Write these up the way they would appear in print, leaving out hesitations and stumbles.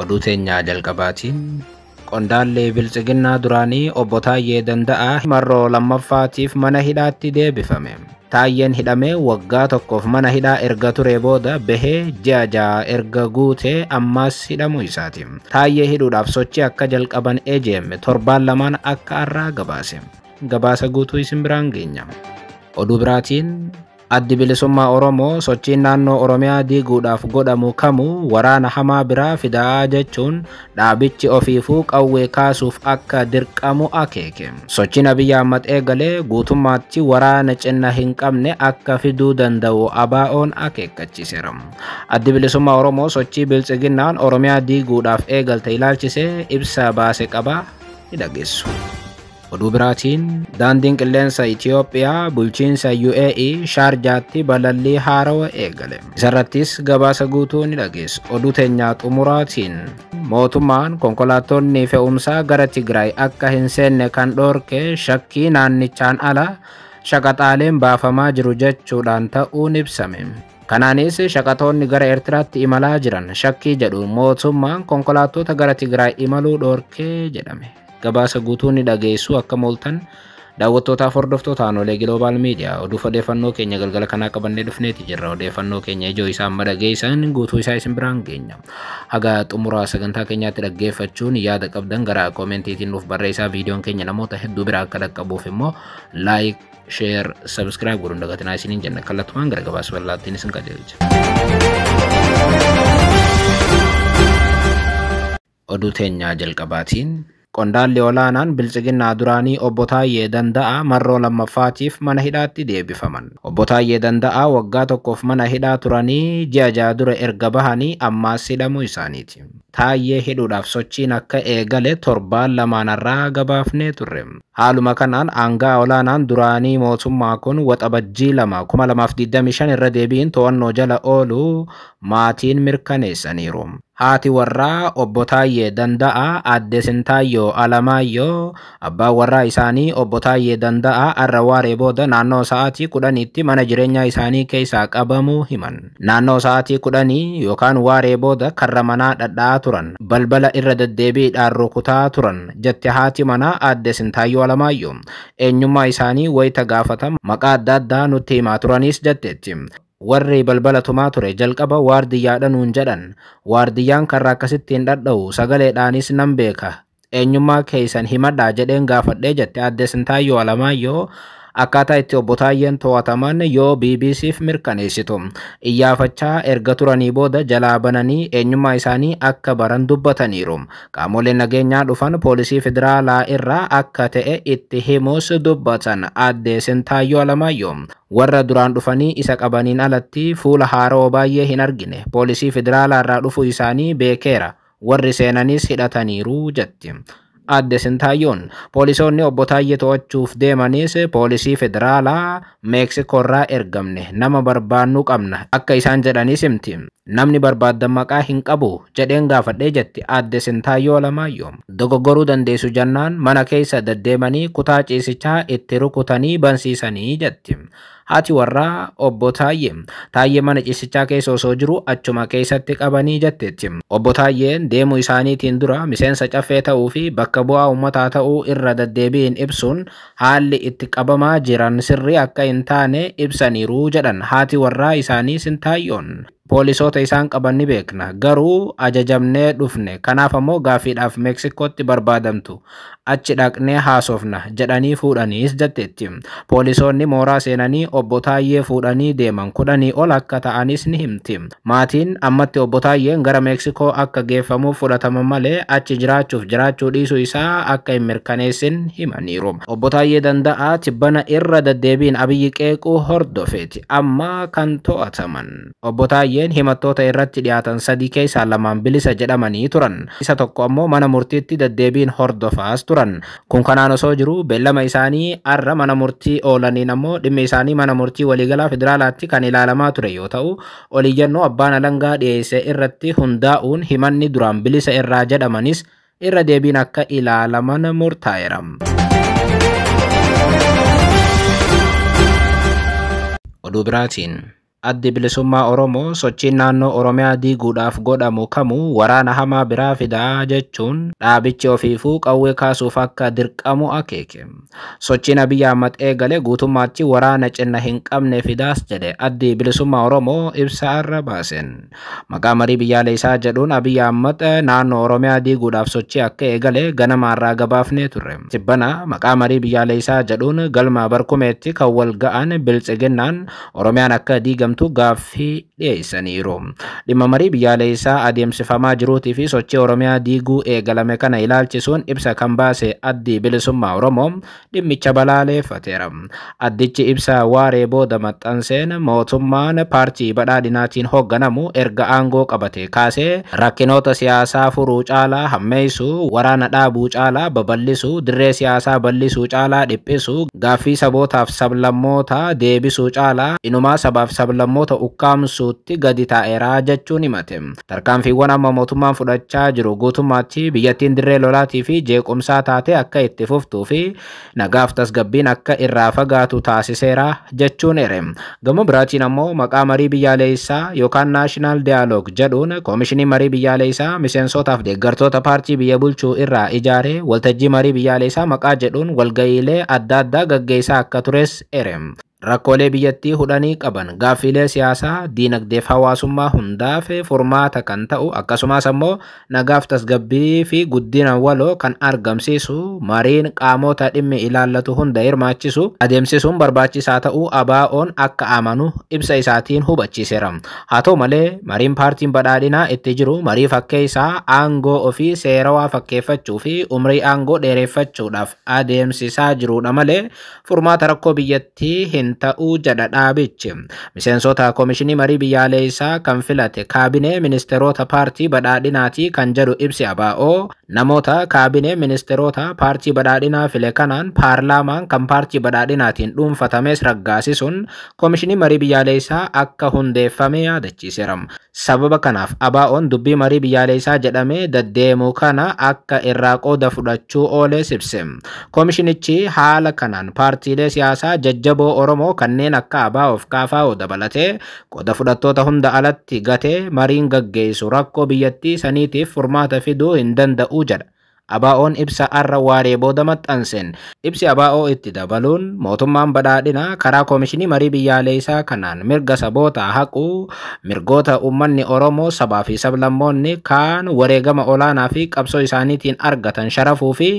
oduu teenyaa jalqabaatiin qondaallee bilchiginnaa duraanii obbo Taayyee Danda'aa marroo lammaffaatiif mana hidhaatti deebifame. Taayyeen hidhamee waggaa tokkoof mana hidhaa erga ture booda bahee ji'a 6 erga guutee ammaas hidhamuu isaati. Taayyee hidhuudhaaf sochii akka jalqaban eejeeme torbaan lamaan akka arraa gabaase. Gabaasa guutuu isin biraan geenya. Oduu biraatiin addi bilisummaa Oromoo sochiin naannoo Oromiyaa diiguudhaaf godhamu kamuu waraana hamaa biraa fidaa jechuun dhaabichi ofiifuu qawwee kaasuuf akka dirqamu akeeke. Sochiin Abiyyi Ahmad eegalee guutummaatti waraana cinna hin qabne akka fiduu danda'u ABO'n akeekkachiiseera. Addi bilisummaa Oromoo sochii bilchiginnaan Oromiyaa diiguudhaaf eegalte ilaalchisee ibsa baase qaba dhageessu. Oduu biraatiin daandiin qilleensa Itiyoophiyaa bulchiinsa UAE Shaarjaatti balallii haarawaa eegale. Isarrattis gabaasa guutuu ni dhageessu. Oduu teenyaa xumuraatiin mootummaan konkolaattonni fe'umsaa gara Tigraay akka hin seenne kan dhoorke shakkii naannichaan ala shaqaxaaleen baafamaa jiru jechuudhaan ta'uun ibsame. Kanaanis shaqatoonni gara Eertiraatti imalaa jiran shakkii jedhu mootummaan konkolaattota gara Tigraay imaluu dhoorkee jedhame. Gabaasa guutuu ni dhageessu akka mooltan daawwattootaaf hordoftoota Anolee Global Media oduu odeeffannoo keenya galgala kanaa qabannee dhufneeti jirra. Odeeffannoo keenya ijoo isaa amma dhageessan guutuu isaa isin biraan geenya. Haga xumuraa sagantaa keenyaatti dhaggeeffachuun yaada qabdan gara koomentiitiin nuuf barreessaa. Viidiyoon keenya namoota hedduu biraa akka dhaqqabuuf immoo like, share, subscribe godhuun dagatinaa isiniin jenna. Kallattumaan gara gabaasa bal'aattiin isin qajeelcha. Oduu teenyaa jalqabaatiin qondaalli olaanaan bilchiginnaa duraanii obbo Taayyee Danda'aa marroo lammaffaatiif mana hidhaatti deebifaman. Obbo Taayyee Danda'aa waggaa tokkoof mana hidhaa turanii ji'a 6 dura erga bahanii ammaas hidhamuu isaaniiti. Taayyee hidhuudhaaf sochiin akka eegale torbaan lamaanarraa gabaafnee turre. Haaluma kanaan aangaa olaanaan duraanii mootummaa kun waxabajjii 2025 irra deebiin to'annoo jala ooluu maatiin mirkaneessaniiru. Haati warraa obbo Taayyee Danda'aa adde Sintaayyoo Alamaayyoo abbaan warraa isaanii obbo Taayyee Danda'aa har'a waaree booda naannoo sa'aatii 10tti mana jireenyaa isaanii keessaa qabamuu himan. Naannoo sa'aatii 10 yookaan waaree booda karra manaa dhadha'aa turan balbala irra deddeebiidhaan rukutaa turan jette haati manaa adde Sintaayyoo Alamaayyoo. Eenyummaa isaanii wayita gaafatan maqaa adda addaa nutti himaa turanis jetteetti. Warri balbala tumaa ture jalqaba waardiyyaadha nuun jedhan. Waardiyyaan karra akkasittiin dhadha'u sagaleedhaanis nan beeka. Eenyummaa keessan himadhaa jedheen gaafadhee jette adde Sintaayyoo Alamaayyoo akkaataa itti obbo Taayyeen to'ataman yoo BBCf mirkaneessitu. Iyyaafachaa erga turanii booda jalaa bananii eenyummaa isaanii akka baran dubbataniiru. Qaamoleen nageenyaa dhufan poolisii federaalaa irraa akka ta'e itti himus dubbatan adde Sintaayyoo Alamaayyoo. Warra duraan dhufanii isa qabaniin alatti fuula haaroo baay'ee hin argine. Poolisii federaalaa irraa dhufuu isaanii beekeera. Warri seenanis hidhataniiru jetti. Adde Sintaayyoon poolisoonni obbo Taayyee to'achuuf deemanis poolisii federaalaa Meeksikoo irraa ergamne nama barbaannu qabna akka isaan jedhanis himti. Namni barbaaddan maqaa hin qabu jedheen gaafadhee jetti adde Sintaayyoo Alamaayyoo. Dogoggoruu dandeessu jennaan mana keessa deddeemanii kutaa ciisichaa itti rukutanii bansiisanii jetti. Haati warraa obbo Taayyee mana ciisichaa keessa osoo jiru achuma keessatti qabanii jetteetti. Obbo Taayyeen deemuu isaaniitiin dura miseensa caffee ta'uu fi bakka bu'aa uummataa ta'uu irra deddeebiin ibsuun haalli itti qabamaa jiran sirrii akka hin taane ibsaniiru jedhan haati warraa isaanii Sintaayyoon. Poolisoota isaan qaban ni beekna garuu ajajamnee dhufne kanaaf ammoo gaafiidhaaf Meeksikootti barbaadamtu achi dhaqnee haasofna jedhanii fuudhaniis jetteetti. Poolisoonni mooraa seenanii obbo Taayyee fuudhanii deeman 10 ol akka ta'anis ni himti. Maatiin ammatti obbo Taayyeen gara Meeksikoo akka geeffamuuf fudhataman malee achi jiraachuuf jiraachuu dhiisuu isaa akka hin mirkaneessin himaniiru. Obbo Taayyee Danda'aa tibbana irra deddeebiin Abiyyi qeequu hordofeeti amma kan to'ataman. Obbo Taayyeen himattoota irratti dhiyaatan 3 keessaa 2 bilisa jedhamanii turan. Isa tokko ammoo mana murtiitti deddeebiin hordofaas turan. Kun kanaan osoo jiru beellama isaanii har'a mana murtii oolaniin ammoo dhimmi isaanii mana murtii waliigalaa federaalaatti kan ilaalamaa ture yoo ta'u oliyyannoo abbaan alangaa dhiyeesse irratti hundaa'uun himanni duraan bilisa irraa jedhamanis irra deebiin akka ilaalaman murtaa'eera. Oduu biraatiin addi bilisummaa Oromoo sochiin naannoo Oromiyaa diiguudhaaf godhamu kamuu waraana hamaa biraa fidaa jechuun dhaabichi ofiifuu qawwee kaasuuf akka dirqamu akeeke. Sochiin Abiyyi Ahmad eegale guutummaatti waraana cinna hin qabne fidaas jedhe addi bilisummaa Oromoo ibsa irra baaseen. Maqaa marii biyyaalessaa jedhuun Abiyyi Ahmad naannoo Oromiyaa diiguudhaaf sochii akka eegale ganamarraa gabaafnee turre. Tibbana maqaa marii biyyaalessaa jedhuun galma barkumeetti kan wal ga'an biltsiginnaan Oromiyaan akka diigamtu gaaffii dhiyeessaniiru. Dhimma marii biyyaalessaa adeemsifamaa jiruutii fi sochii Oromiyaa diiguu eegalame kana ilaalchisuun ibsa kan baase addi bilisummaa Oromoo dhimmicha balaaleffateera. Addichi ibsa waaree booda maxxanseen mootummaan paartii badhaadhinaatiin hoogganamu erga aangoo qabate kaasee rakkinoota siyaasaa furuu caalaa hammeessuu, waraana dhaabuu caalaa babal'isuu, dirree siyaasaa bal'isuu caalaa dhiphisuu, gaaffii sabootaaf sablammootaa deebisuu caalaa inumaa sabaaf sablammoota ukkaamsuutti gadi taa'eera jechuun himate. Tarkaanfiiwwan amma mootummaan fudhachaa jiru guutummaatti biyyattiin dirree lolaatii fi jeequmsaa taate akka itti fuftuu fi nagaaf tasgabbiin akka irraa fagaatu taasiseera jechuun ere. Gama biraatiin ammoo maqaa marii biyyaalessaa yookaan naashinaal diyaaloog jedhuun koomishinii marii biyyaalessaa miseensotaaf deeggartoota paartii biyya bulchuu irraa ijaaree waltajjii marii biyyaalessaa maqaa jedhuun walga'iilee adda addaa gaggeessaa akka tures ere. Rakkoolee biyyattii hudhanii qaban gaaffiilee siyaasaa diinagdeef hawaasummaa hundaaf furmaata kan ta'u akkasumas ammoo nagaaf tasgabbii fi guddina waloo kan argamsiisu mariin qaamota dhimmi ilaallatu hunda hirmaachisu adeemsisuun barbaachisaa ta'uu ABO'n akka amanu ibsa isaatiin hubachiiseera. Haa ta'u malee mariin paartiin badhaadhinaa itti jiru marii fakkeessaa aangoo ofii seerawaa fakkeeffachuu fi umrii aangoo dheereffachuudhaaf adeemsisaa jirudha malee furmaata rakkoo biyyattii hin ta'uu jedha dhaabichi. Miseensota koomishinii marii biyyaalessaa kan filate kaabinee ministeerota paartii badhaadhinaatii kan jedhu ibsi ABO namoota kaabinee ministeerota paartii badhaadhinaa file kanaan paarlaamaan kan paartii badhaadhinaatiin dhuunfatames raggaasisuun koomishinii marii biyyaalessaa akka hundeeffame yaadachiiseera. Sababa kanaaf ABO'n dubbii marii biyyaalessaa jedhamee deddeemuu kana akka irraa qooda fudhachuu oolee ibse. Koomishinichi haala kanaan paartiilee siyaasaa jajjaboo Oromoo kanneen akka ABO'f KFO dabalatee qooda fudhattoota hunda alatti gatee mariin gaggeessu rakkoo biyyattii saniitiif furmaata fiduu hin danda'u jedha. ABO'n ibsa arra waaree booda maxxanseen. Ibsi ABO itti dabaluun mootummaan badhaadhinaa karaa koomishinii marii biyyaalessaa kanaan mirga sabootaa haquu, mirgoota uummanni Oromoo sabaa fi sablammoonni kaan wareegama olaanaa fi qabsoo isaaniitiin argatan sharafuu fi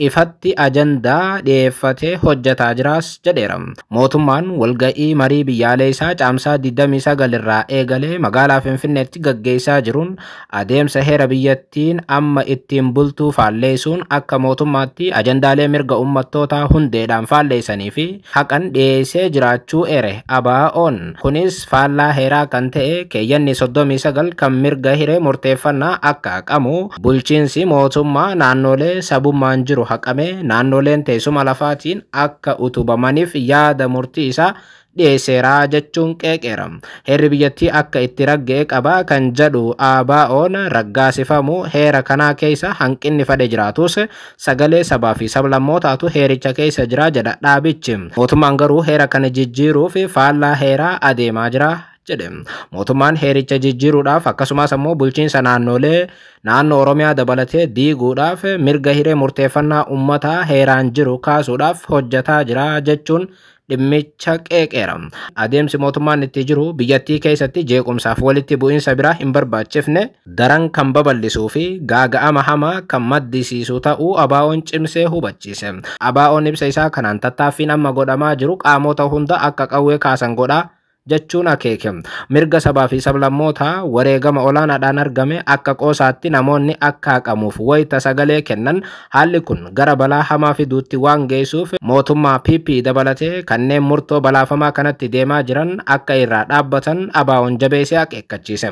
ifatti ajandaa dhiyeeffatee hojjetaa jiraas jedheera. Mootummaan walga'ii marii biyyaalessaa caamsaa 29 irraa eegalee magaalaa Finfinneetti gaggeessaa jiruun adeemsa heera biyyattiin amma ittiin bultuu faalleessuun akka mootummaatti ajandaalee mirga uummattootaa hundeedhaan faalleessanii fi haqan dhiyeessee jiraachuu ere ABO'n. Kunis faallaa heeraa kan ta'e keeyyanni 39 kan mirga hiree murteeffannaa akka haqamu bulchiinsi mootummaa naannolee sabummaan jiru haqame naannoleen teessuma lafaatiin akka utubamaniif yaada murtii isaa dhiyeesseera jechuun qeeqeera. Heerri biyyattii akka itti ragga'e qaba kan jedhu ABO'n raggaasifamu heera kanaa keessa hanqinni fedhe jiraatus sagalee sabaa fi sablammootaatu heericha keessa jira jedha dhaabichi. Mootummaan garuu heera kana jijjiiruuf faallaa heeraa adeemaa jira jedhe. Mootummaan heericha jijjiiruudhaaf akkasumas ammoo bulchiinsa naannoo Oromiyaa dabalatee diiguudhaaf mirga hiree murteeffannaa uummataa heeraan jiru kaasuudhaaf hojjetaa jira jechuun dhimmicha qeeqeera. Adeemsi mootummaan itti jiru biyyattii keessatti jeequmsaaf walitti bu'iinsa biraa hin barbaachifne daran kan babal'isuu fi gaaga'ama hamaa kan maddisiisu ta'uu ABO'n cimsee hubachiise. ABO'n ibsa isaa kanaan tattaaffiin amma godhamaa jiru qaamota hunda akka qawwee kaasan godhaa jechuun akeeke. Mirga sabaa fi sablammootaa wareegama olaanaadhaan argame akka qoosaatti namoonni akka haqamuuf wayita sagalee kennan haalli kun gara balaa hamaa fiduutti waan geessuuf mootummaa PP dabalatee kanneen murtoo balaafamaa kanatti deemaa jiran akka irraa dhaabbatan ABO'n jabeessee akeekkachiise.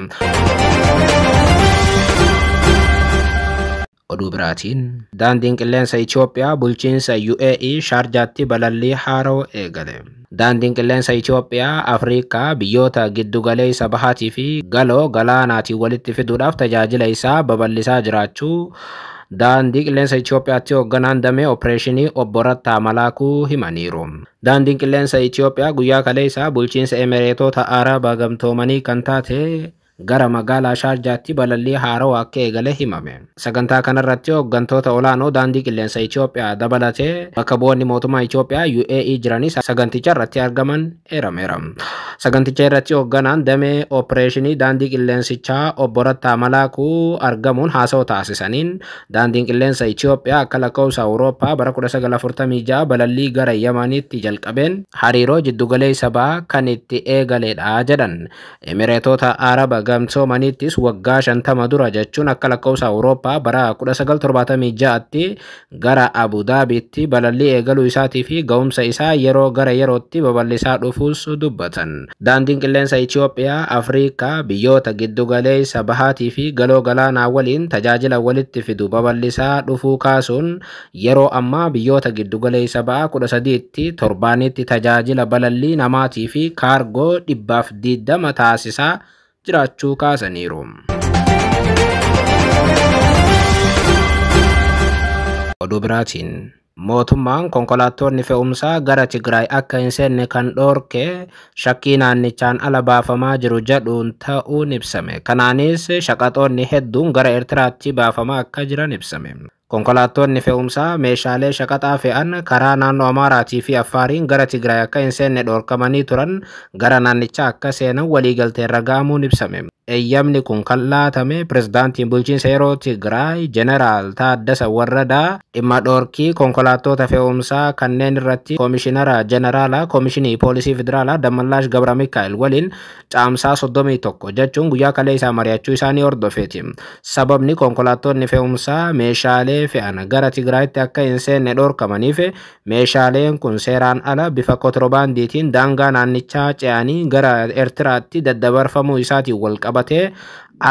Oduu biraatiin daandiin qilleensa Itoophiyaa bulchiinsa UAE Shaarjaatti balallii haaroo eegale. Daandiin qilleensa Itoophiyaa Afrikaa biyyoota giddugaleessa bahaatii fi galoo galaanaatiin walitti fiduudhaaf tajaajila isaa babal'isaa jiraachuu daandii qilleensa Itoophiyaatti hoogganaan damee opereeshinii obbo Rattaa Malaakuu himaniiru. Daandiin qilleensa Itoophiyaa guyyaa kaleessaa bulchiinsa Emireetota Arabaa Gamtoomanii kan taate gara magaalaa Shaarjaatti balallii haarawaa akka eegale himame. Sagantaa kanarratti hooggantoota olaanoo daandii qilleensa Itoophiyaa dabalatee bakka bu'oonni mootummaa Itoophiyaa UAE jiranis saganticha irratti argaman eerameera. Saganticha irratti hoogganaan damee opereeshinii daandii qilleensichaa obbo Rattaa Malaakuu argamuun haasawaa taasisaniin daandiin qilleensa Itoophiyaa akka lakkoofsa Awurooppaa bara 1946 balallii gara Yamaniitti jalqabeen hariiroo jiddugaleessa bahaa kan itti eegaledha jedhan. Emireetota Arabaa Gamtoomaniittis waggaa 50 dura jechuun akka lakkoofsa Awurooppaa bara 1976tti gara Abu Dhaabiitti balallii eegaluu isaatii fi ga'umsa isaa yeroo gara yerootti babal'isaa dhufuus dubbatan. Daandiin qilleensa Itoophiyaa Afrikaa biyyoota giddugaleessa bahaatii fi galoo galaanaa waliin tajaajila walitti fidu babal'isaa dhufuu kaasuun yeroo ammaa biyyoota giddugaleessa bahaa 13tti torbaanitti tajaajila balallii namaatii fi kaargoo 120 taasisaa jiraachuu kaasaniiru. Oduu biraatiin mootummaan konkolaattonni fe'umsaa gara Tigraay akka hin seenne kan dhoorke shakkii naannichaan ala baafamaa jiru jedhuun ta'uun ibsame. Kanaanis shaqaxoonni hedduun gara Eertiraatti baafamaa akka jiran ibsame. Konkolaattonni fe'umsaa meeshaalee shaqaxaa fe'an karaa naannoo Amaaraatii fi Affaariin gara Tigraay akka hin seenne dhoorkamanii turan gara naannichaa akka seenan waliigalteerra ga'amuun ibsame. Eeyyamni kun kan laatame pirezidaantiin bulchiinsa yeroo Tigraay Jeneraal Taaddasa Warradaa dhimma dhoorkii konkolaattota fe'umsaa kanneen irratti Koomishinara Jeneraalaa Koomishinii Poolisii Federaalaa Dammallaash Gabra Mikaa'el waliin caamsaa 31 jechuun guyyaa kaleessaa mari'achuu isaanii hordofeeti. Sababni konkolaattonni fe'umsaa meeshaalee fe'an gara Tigraayitti akka hin seenne dhoorkamaniif meeshaaleen kun seeraan ala bifa kontiroobaandiitiin daangaa naannichaa ce'anii gara Eertiraatti daddabarfamuu isaatiin wal qabatee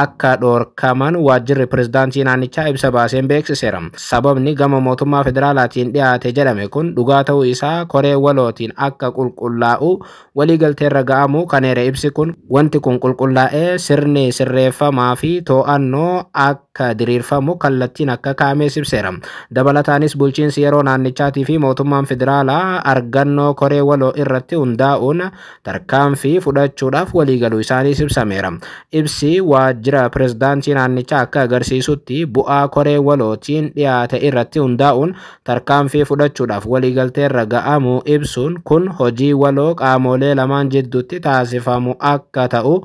akka dhoorkaman waajjirri pirezidaantii naannichaa ibsa baaseen beeksiseera. Sababni gama mootummaa federaalaatiin dhiyaate jedhame kun dhugaa ta'uu isaa koree walootiin akka qulqullaa'u waliigalteerra ga'amu kan eere ibsi kun wanti kun qulqullaa'ee sirni sirreeffamaa fi to'annoo akka diriirfamu kallattiin akka kaa'amees ibseera. Dabalataanis bulchiinsi yeroo naannichaatii fi mootummaan federaalaa argannoo koree waloo irratti hundaa'uun tarkaanfii fudhachuudhaaf waliigaluu isaaniis ibsameera. Ibsi waajjira pirezidaantii naannichaa akka agarsiisutti bu'aa koree walootiin dhiyaate irratti hundaa'uun tarkaanfii fudhachuudhaaf waliigalteerra ga'amu ibsuun kun hojii waloo qaamolee lamaan jidduutti taasifamu akka ta'u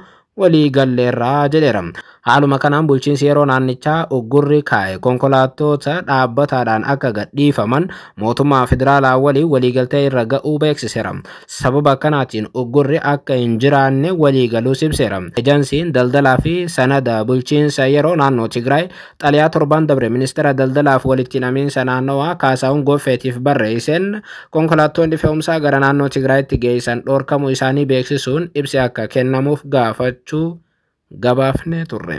waliigalleerraa jedheera. Haaluma kanaan bulchiinsi yeroo naannichaa uggurri kaa'e konkolaattota dhaabbataadhaan akka gadhiifaman mootummaa federaalaa waliin waliigaltee irra ga'uu beeksiseera. Sababa kanaatiin uggurri akka hin jiraanne waliigaluus ibseera. Ejansiin daldalaa fi sanada bulchiinsa yeroo naannoo Tigraay xalayaa torban dabre ministeera daldalaaf walitti hidhamiinsa naannawaa Kaasaahun Goffeetiif barreesseen konkolaattonni fe'umsaa gara naannoo Tigraayitti geessan dhoorkamuu isaanii beeksisuun ibsi akka kennamuuf gaafachuu gabaafne turre.